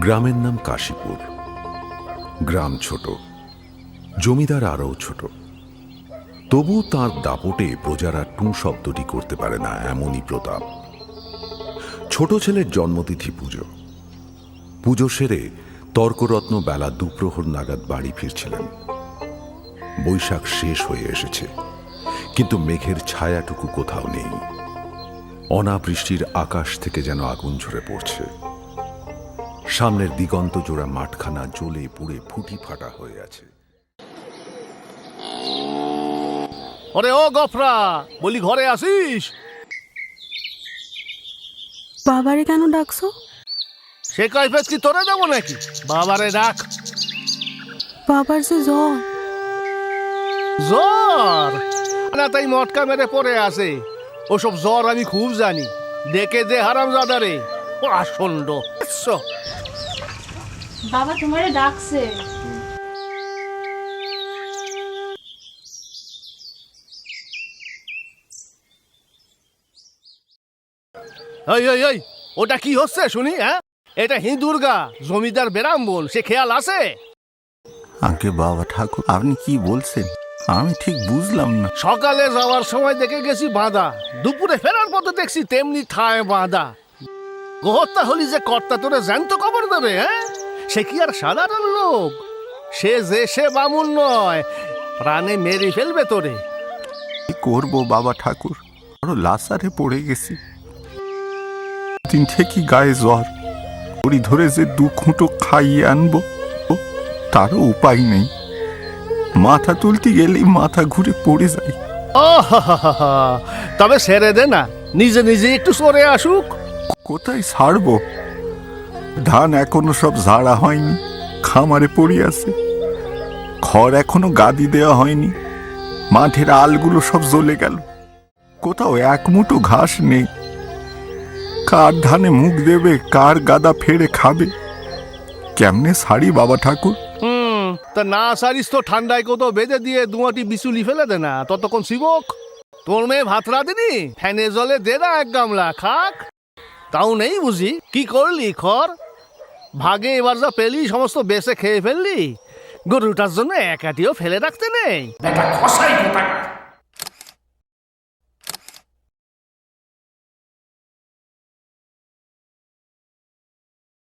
গ্রামের নাম কাশীপুর। গ্রাম ছোট, জমিদার আরও ছোট। তবু তাঁর দাপটে প্রজারা টু শব্দটি করতে পারে না, এমনই প্রতাপ। ছোট ছেলের জন্মতিথি পুজো। পুজো সেরে তর্করত্ন বেলা দুপ্রহর নাগাদ বাড়ি ফিরছিলেন। বৈশাখ শেষ হয়ে এসেছে, কিন্তু মেঘের ছায়াটুকু কোথাও নেই। অনাবৃষ্টির আকাশ থেকে যেন আগুন ঝরে পড়ছে। সামনের দিগন্ত জোড়া মাঠখানা জ্বলে পুড়ে ফুটি ফাটা হয়ে আছে। ওরে ও গফরা, বলি ঘরে আসিস? বাবারে কেন ডাকছো? সে কাইফেস কি তোরে দেবো নাকি? বাবারে ডাক। বাবার যে জ্বর। জ্বর না, তাই মটকা মেরে পড়ে আছে। ওসব জ্বর আমি খুব জানি। ডেকে দে হারামজাদারে, ও আসন্ড। বাবা তোমারে ডাকছে। এই ওটা কি হচ্ছে শুনি? হ্যাঁ, এটা হিঁদুর্গা, জমিদার বেরাম্বন, সে খেয়াল আছে? আগে বাবা ঠাকুর, আপনি কি বলছেন? আমি ঠিক বুঝলাম না। সকালে যাওয়ার সময় দেখে গেছি বাঁধা, দুপুরে ফেরার পথে দেখছি তেমনি ঠায় বাঁধা। গোহত্যা হলি যে কর্তা তোরে জ্যান্ত কবর দেবে? হ্যাঁ, সে কি আর সাধারণ লোক? সে বামুন নয়, প্রাণে মেরে ফেলবে তোরে। কি করবো বাবা ঠাকুর, আরো লাসারে পড়ে গেছি। দিন থেকে গায়ে জ্বর, ওরি ধরে যে দু খুঁটো খাইয়ে আনবো তারও উপায় নেই। মাথা তুলতে গেলেই মাথা ঘুরে পড়ে যায়। ও তবে সেরে দে না, নিজে নিজে একটু সরে আসুক। কোথায় ছাড়বো? ধান এখনো সব ঝাড়া হয়নি, খামারে পড়ে আছে। খড় এখনো গাদি দেওয়া হয়নি, মাঠের আলগুলো সব জ্বলে গেল। কোথাও এক মুঠো ঘাস নেই। কার ধানে মুখ দেবে, কার গাদা ফেড়ে খাবে? কেমনে ছাড়ি বাবা ঠাকুর? তা না সারিস তো ঠান্ডায় কোথাও বেঁধে দিয়ে দুয়াটি বিচুলি ফেলে দে না, ততক্ষণ শিবক। তোর মেয়ে ভাত রাঁধেনি? ফ্যানে জলে দে না এক গামলা, খাক। তাও নেই বুঝি? কি করলি খর? ভাগে এবার যা পেলি সমস্ত বেসে খেয়ে ফেললি। গরুটার জন্য একাটিও ফেলে রাখতে নেই। বেটা খসাই কোথাকার।